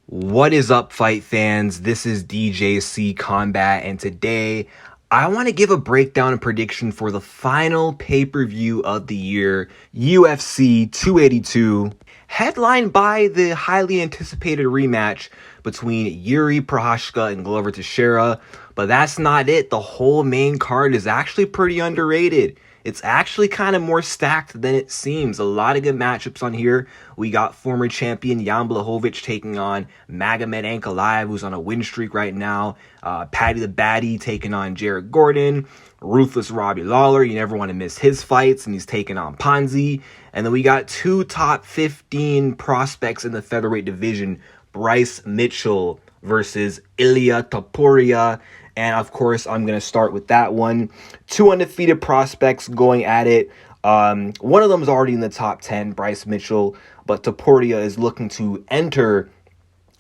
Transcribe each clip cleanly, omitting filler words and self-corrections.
What is up, fight fans? This is DJC Combat, and today I want to give a breakdown and prediction for the final pay-per-view of the year, UFC 282, headlined by the highly anticipated rematch between Yuri Prochazka and Glover Teixeira. But that's not it. The whole main card is actually pretty underrated. It's actually kind of more stacked than it seems. A lot of good matchups on here. We got former champion Blachowicz taking on Magomed Ankalaev, who's on a win streak right now. Paddy the Baddy taking on Jared Gordon. Ruthless Robbie Lawler, you never want to miss his fights, and he's taking on Ponzi. And then we got two top 15 prospects in the featherweight division, Bryce Mitchell versus Ilia Topuria. And of course, I'm going to start with that one. Two undefeated prospects going at it. One of them is already in the top 10, Bryce Mitchell, but Topuria is looking to enter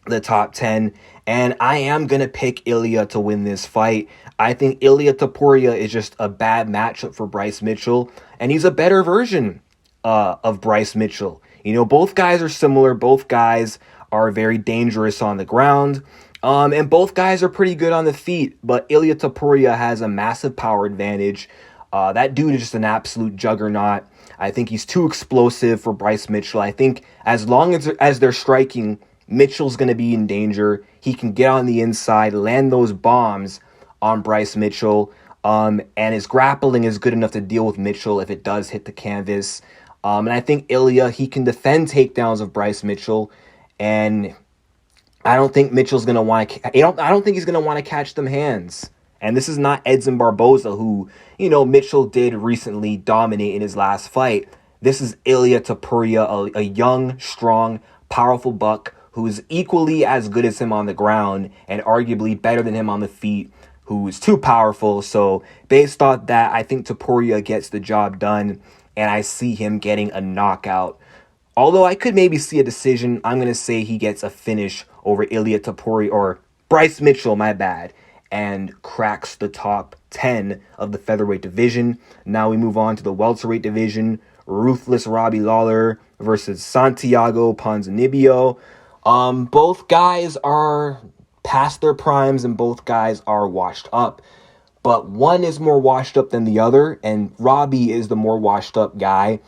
the top 10. And I am going to pick Ilia to win this fight. I think Ilia Topuria is just a bad matchup for Bryce Mitchell, and he's a better version of Bryce Mitchell. You know, both guys are similar. Both guys are very dangerous on the ground. And both guys are pretty good on the feet, but Ilia Topuria has a massive power advantage. That dude is just an absolute juggernaut. I think he's too explosive for Bryce Mitchell. I think as long as they're striking, Mitchell's going to be in danger. He can get on the inside, land those bombs on Bryce Mitchell, and his grappling is good enough to deal with Mitchell if it does hit the canvas. And I think Ilia, he can defend takedowns of Bryce Mitchell, and I don't think Mitchell's going to want to, I don't think he's going to want to catch them hands. And this is not Edson Barboza, who, you know, Mitchell did recently dominate in his last fight. This is Ilia Topuria, a young, strong, powerful buck who is equally as good as him on the ground and arguably better than him on the feet, who is too powerful. So based on that, I think Topuria gets the job done, and I see him getting a knockout. Although I could maybe see a decision, I'm going to say he gets a finish over Ilia Topuria, or Bryce Mitchell, my bad, and cracks the top 10 of the featherweight division. Now we move on to the welterweight division. Ruthless Robbie Lawler versus Santiago Ponzinibio. Both guys are past their primes, and both guys are washed up. But one is more washed up than the other, and Robbie is the more washed up guy.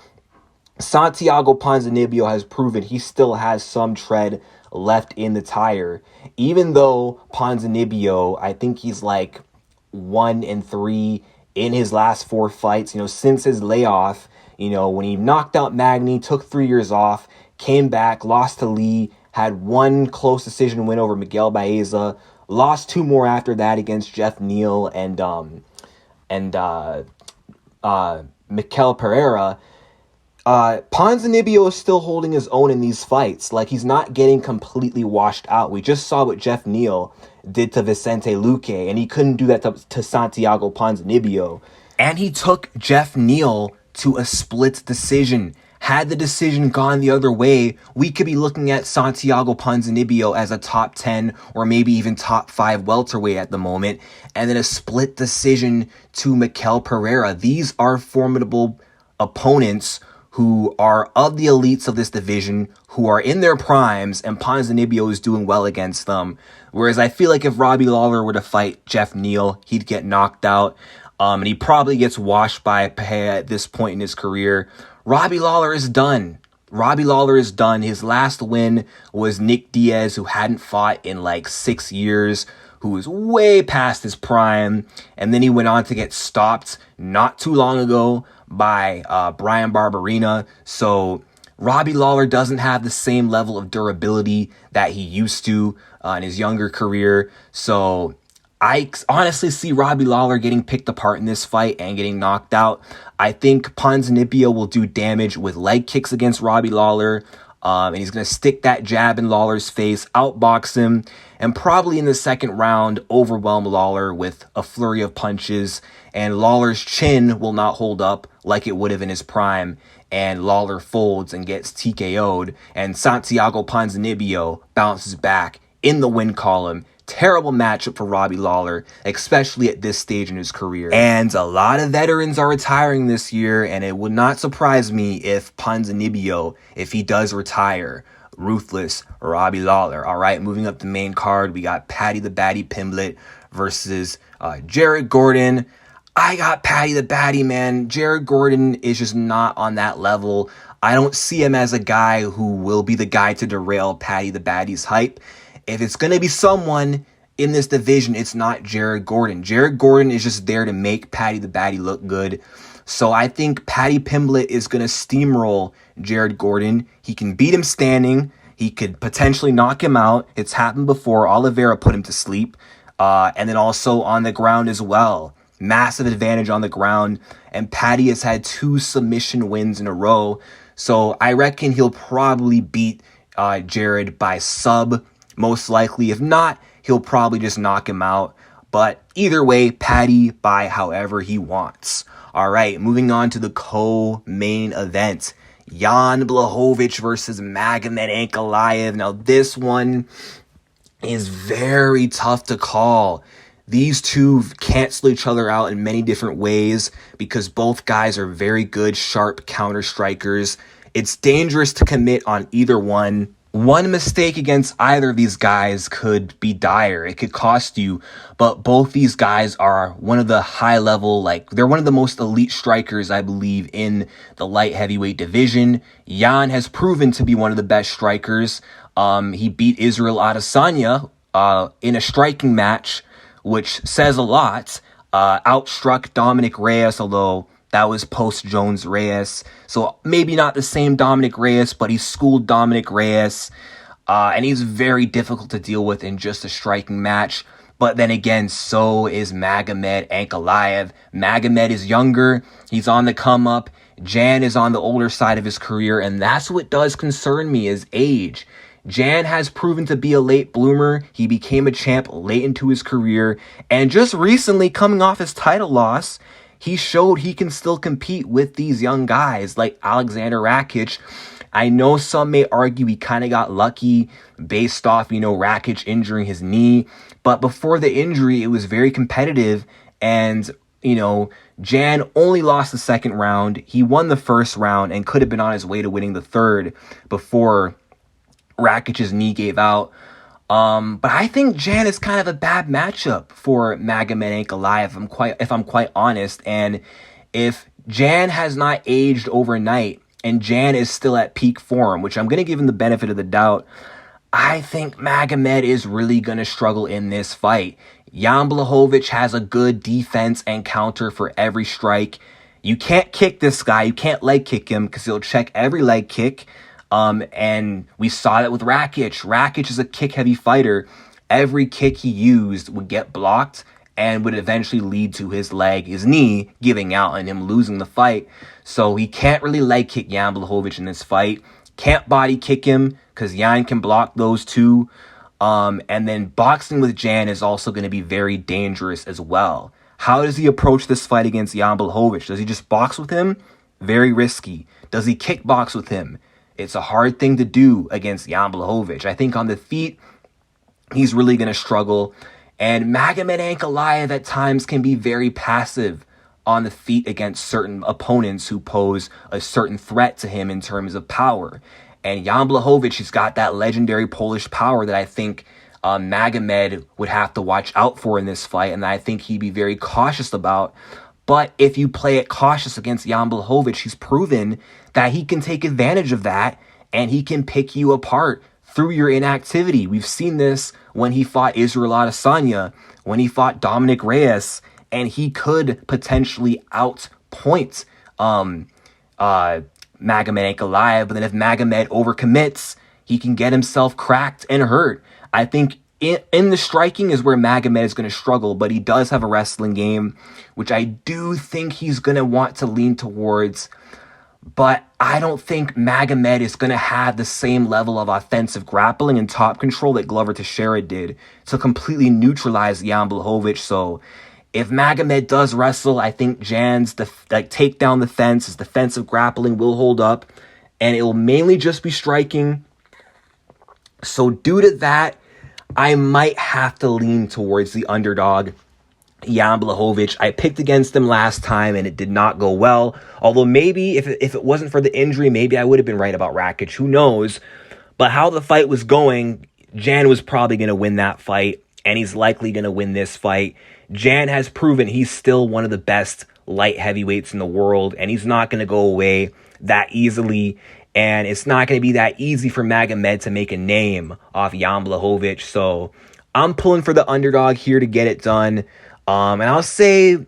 Santiago Ponzinibio has proven he still has some tread left in the tire. Even though Ponzinibio, I think he's like 1-3 in his last 4 fights, you know, since his layoff, you know, when he knocked out Magny, took 3 years off, came back, lost to Lee, had one close decision win over Miguel Baeza, lost 2 more after that against Jeff Neal and Mikel Pereira. Ponzinibio is still holding his own in these fights. Like, he's not getting completely washed out. We just saw what Jeff Neal did to Vicente Luque, and he couldn't do that to Santiago Ponzinibio. And he took Jeff Neal to a split decision. Had the decision gone the other way, we could be looking at Santiago Ponzinibio as a top 10 or maybe even top 5 welterweight at the moment, and then a split decision to Mikel Pereira. These are formidable opponents who are of the elites of this division, who are in their primes, and Ponzinibio is doing well against them. Whereas I feel like if Robbie Lawler were to fight Jeff Neal, he'd get knocked out, and he probably gets washed by Pereira at this point in his career. Robbie Lawler is done. Robbie Lawler is done. His last win was Nick Diaz, who hadn't fought in like 6 years, who was way past his prime, and then he went on to get stopped not too long ago by Brian Barberena. So Robbie Lawler doesn't have the same level of durability that he used to in his younger career. So I honestly see Robbie Lawler getting picked apart in this fight and getting knocked out. I think Ponzinibio will do damage with leg kicks against Robbie Lawler. And he's going to stick that jab in Lawler's face, outbox him, and probably in the second round overwhelm Lawler with a flurry of punches. And Lawler's chin will not hold up like it would have in his prime. And Lawler folds and gets TKO'd. And Santiago Ponzinibio bounces back in the win column. Terrible matchup for Robbie Lawler, especially at this stage in his career. And a lot of veterans are retiring this year, and it would not surprise me if Ponzinibio, if he does retire, ruthless Robbie Lawler. All right, moving up the main card, we got Paddy the Baddy Pimblett versus Jared Gordon. I got Paddy the Baddy, man. Jared Gordon is just not on that level. I don't see him as a guy who will be the guy to derail Paddy the Baddy's hype. If it's going to be someone in this division, it's not Jared Gordon. Jared Gordon is just there to make Paddy the Baddy look good. So I think Paddy Pimblett is going to steamroll Jared Gordon. He can beat him standing. He could potentially knock him out. It's happened before. Oliveira put him to sleep. And then also on the ground as well. Massive advantage on the ground. And Paddy has had 2 submission wins in a row. So I reckon he'll probably beat Jared by sub, most likely. If not, he'll probably just knock him out. But either way, Paddy by however he wants. All right, moving on to the co-main event. Jan Blachowicz versus Magomed Ankalaev. Now, this one is very tough to call. These two cancel each other out in many different ways because both guys are very good, sharp counter strikers. It's dangerous to commit on either one. One mistake against either of these guys could be dire. It could cost you, but both these guys are one of the high level, they're one of the most elite strikers, I believe, in the light heavyweight division. Jan has proven to be one of the best strikers. He beat Israel Adesanya in a striking match, which says a lot. Outstruck Dominic Reyes, although that was post-Jones Reyes. So maybe not the same Dominic Reyes, but he schooled Dominic Reyes. And he's very difficult to deal with in just a striking match. But then again, so is Magomed Ankalaev. Magomed is younger. He's on the come up. Jan is on the older side of his career. And that's what does concern me, is age. Jan has proven to be a late bloomer. He became a champ late into his career. And just recently, coming off his title loss, he showed he can still compete with these young guys like Alexander Rakic. I know some may argue he kind of got lucky based off, Rakic injuring his knee. But before the injury, it was very competitive. And, Jan only lost the second round. He won the first round and could have been on his way to winning the third before Rakic's knee gave out. But I think Jan is kind of a bad matchup for Magomed Ankalaev, if I'm quite honest. And if Jan has not aged overnight and Jan is still at peak form, which I'm going to give him the benefit of the doubt, I think Magomed is really going to struggle in this fight. Jan Blachowicz has a good defense and counter for every strike. You can't kick this guy. You can't leg kick him because he'll check every leg kick. And we saw that with Rakic. Rakic is a kick-heavy fighter. Every kick he used would get blocked and would eventually lead to his knee, giving out and him losing the fight. So he can't really leg kick Jan Blachowicz in this fight. Can't body kick him because Jan can block those two. And then boxing with Jan is also going to be very dangerous as well. How does he approach this fight against Jan Blachowicz? Does he just box with him? Very risky. Does he kickbox with him? It's a hard thing to do against Jan Blachowicz. I think on the feet, he's really going to struggle. And Magomed Ankalaev at times can be very passive on the feet against certain opponents who pose a certain threat to him in terms of power. And Jan Blachowicz, he's got that legendary Polish power that I think Magomed would have to watch out for in this fight, and I think he'd be very cautious about. But if you play it cautious against Jan Blachowicz, he's proven that he can take advantage of that and he can pick you apart through your inactivity. We've seen this when he fought Israel Adesanya, when he fought Dominic Reyes, and he could potentially outpoint Magomed Ankalaev. But then if Magomed overcommits, he can get himself cracked and hurt. I think in the striking is where Magomed is going to struggle, but he does have a wrestling game, which I do think he's going to want to lean towards. But I don't think Magomed is going to have the same level of offensive grappling and top control that Glover Teixeira did to completely neutralize Jan Blachowicz. So if Magomed does wrestle, I think Jan's takedown defense, his defensive grappling will hold up, and it will mainly just be striking. So due to that, I might have to lean towards the underdog, Jan Blachowicz. I picked against him last time and it did not go well. Although maybe if it wasn't for the injury, maybe I would have been right about Rakic. Who knows? But how the fight was going, Jan was probably going to win that fight, and he's likely going to win this fight. Jan has proven he's still one of the best light heavyweights in the world, and he's not going to go away that easily. And it's not going to be that easy for Magomed to make a name off Jan Blachowicz. So I'm pulling for the underdog here to get it done. And I'll say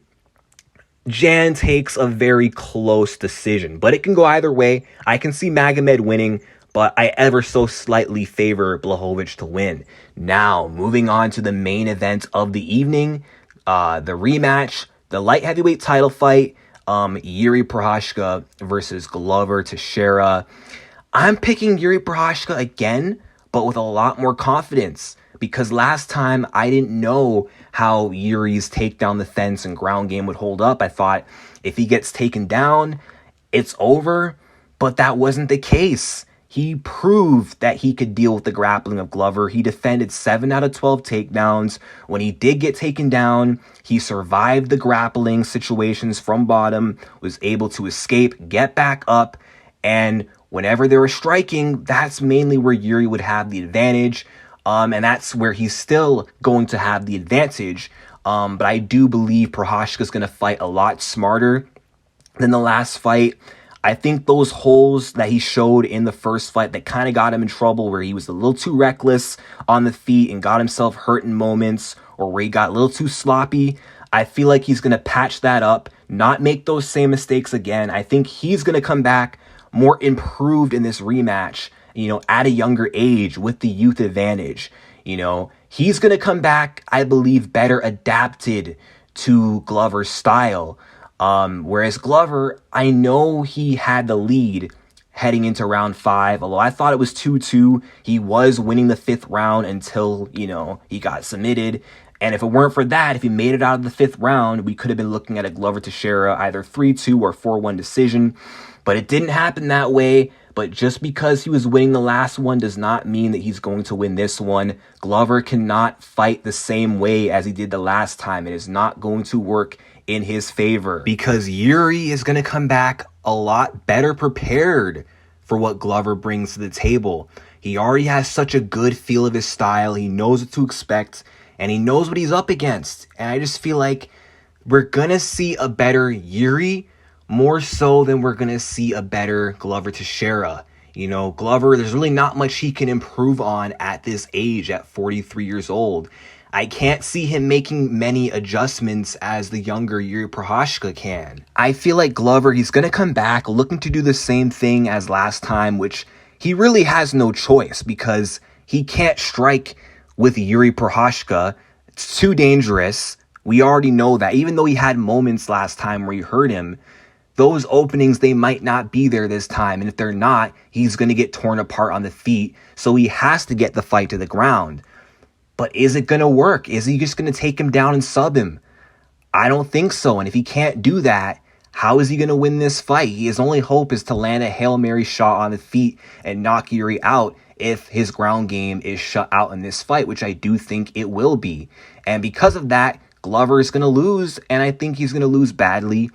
Jan takes a very close decision, but it can go either way. I can see Magomed winning, but I ever so slightly favor Blachowicz to win. Now, moving on to the main event of the evening, the rematch, the light heavyweight title fight, Yuri Prochazka versus Glover Teixeira. I'm picking Yuri Prochazka again, but with a lot more confidence, because last time I didn't know how Yuri's takedown the fence and ground game would hold up. I thought if he gets taken down, it's over, but that wasn't the case. He proved that he could deal with the grappling of Glover. He defended 7 out of 12 takedowns. When he did get taken down, he survived the grappling situations from bottom, was able to escape, get back up, and whenever they were striking, that's mainly where Yuri would have the advantage, and that's where he's still going to have the advantage. But I do believe Prochazka's going to fight a lot smarter than the last fight. I think those holes that he showed in the first fight that kind of got him in trouble, where he was a little too reckless on the feet and got himself hurt in moments, or where he got a little too sloppy, I feel like he's going to patch that up, not make those same mistakes again. I think he's going to come back more improved in this rematch, at a younger age with the youth advantage. He's going to come back, I believe, better adapted to Glover's style. Whereas Glover, I know he had the lead heading into round 5, although I thought it was 2-2. He was winning the 5th round until, he got submitted. And if it weren't for that, if he made it out of the 5th round, we could have been looking at a Glover Teixeira either 3-2 or 4-1 decision. But it didn't happen that way. But just because he was winning the last one does not mean that he's going to win this one. Glover cannot fight the same way as he did the last time. It is not going to work in his favor, because Yuri is going to come back a lot better prepared for what Glover brings to the table. He already has such a good feel of his style. He knows what to expect, and he knows what he's up against. And I just feel like we're going to see a better Yuri more so than we're going to see a better Glover Teixeira. Glover, there's really not much he can improve on at this age, at 43 years old. I can't see him making many adjustments as the younger Yuri Prochazka can. I feel like Glover, he's going to come back looking to do the same thing as last time, which he really has no choice, because he can't strike with Yuri Prochazka. It's too dangerous. We already know that. Even though he had moments last time where he hurt him, those openings, they might not be there this time. And if they're not, he's going to get torn apart on the feet. So he has to get the fight to the ground. But is it going to work? Is he just going to take him down and sub him? I don't think so. And if he can't do that, how is he going to win this fight? His only hope is to land a Hail Mary shot on the feet and knock Yuri out if his ground game is shut out in this fight, which I do think it will be. And because of that, Glover is going to lose, and I think he's going to lose badly.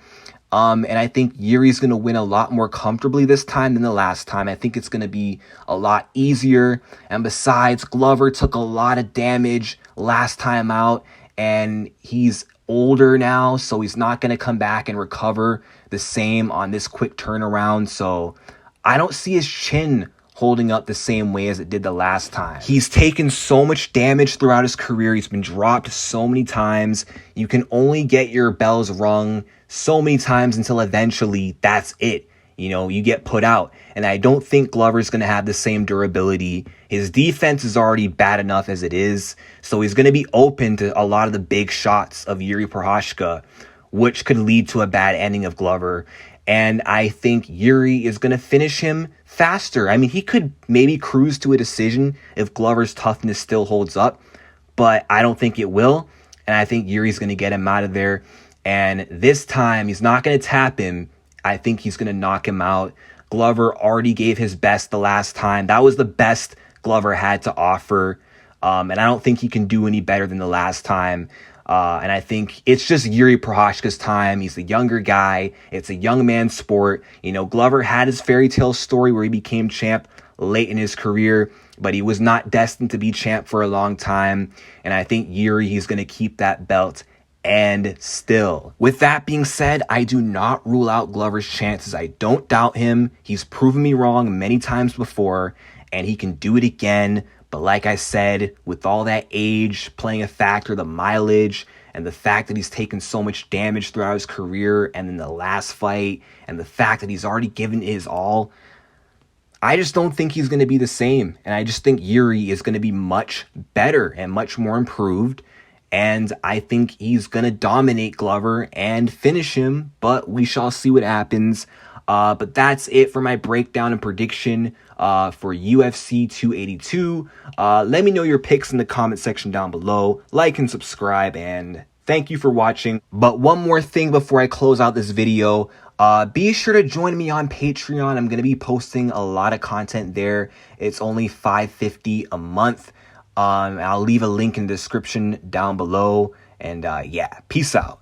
And I think Yuri's going to win a lot more comfortably this time than the last time. I think it's going to be a lot easier. And besides, Glover took a lot of damage last time out, and he's older now, so he's not going to come back and recover the same on this quick turnaround. So I don't see his chin holding up the same way as it did the last time. He's taken so much damage throughout his career. He's been dropped so many times. You can only get your bells rung so many times until eventually that's it. You get put out. And I don't think Glover's going to have the same durability. His defense is already bad enough as it is. So he's going to be open to a lot of the big shots of Yuri Prochazka, which could lead to a bad ending of Glover. And I think Yuri is going to finish him faster. I mean, he could maybe cruise to a decision if Glover's toughness still holds up, but I don't think it will. And I think Yuri's going to get him out of there. And this time, he's not going to tap him. I think he's going to knock him out. Glover already gave his best the last time. That was the best Glover had to offer. And I don't think he can do any better than the last time. And I think it's just Yuri Prochazka's time. He's the younger guy. It's a young man's sport. Glover had his fairy tale story where he became champ late in his career, but he was not destined to be champ for a long time. And I think Yuri, he's going to keep that belt. And still, with that being said, I do not rule out Glover's chances. I don't doubt him. He's proven me wrong many times before, and he can do it again. But like I said, with all that age playing a factor, the mileage, and the fact that he's taken so much damage throughout his career and in the last fight, and the fact that he's already given his all, I just don't think he's going to be the same. And I just think Yuri is going to be much better and much more improved. And I think he's going to dominate Glover and finish him, but we shall see what happens. But that's it for my breakdown and prediction for UFC 282. Let me know your picks in the comment section down below. Like and subscribe, and thank you for watching. But one more thing before I close out this video. Be sure to join me on Patreon. I'm going to be posting a lot of content there. It's only $5.50 a month. I'll leave a link in the description down below. And yeah, peace out.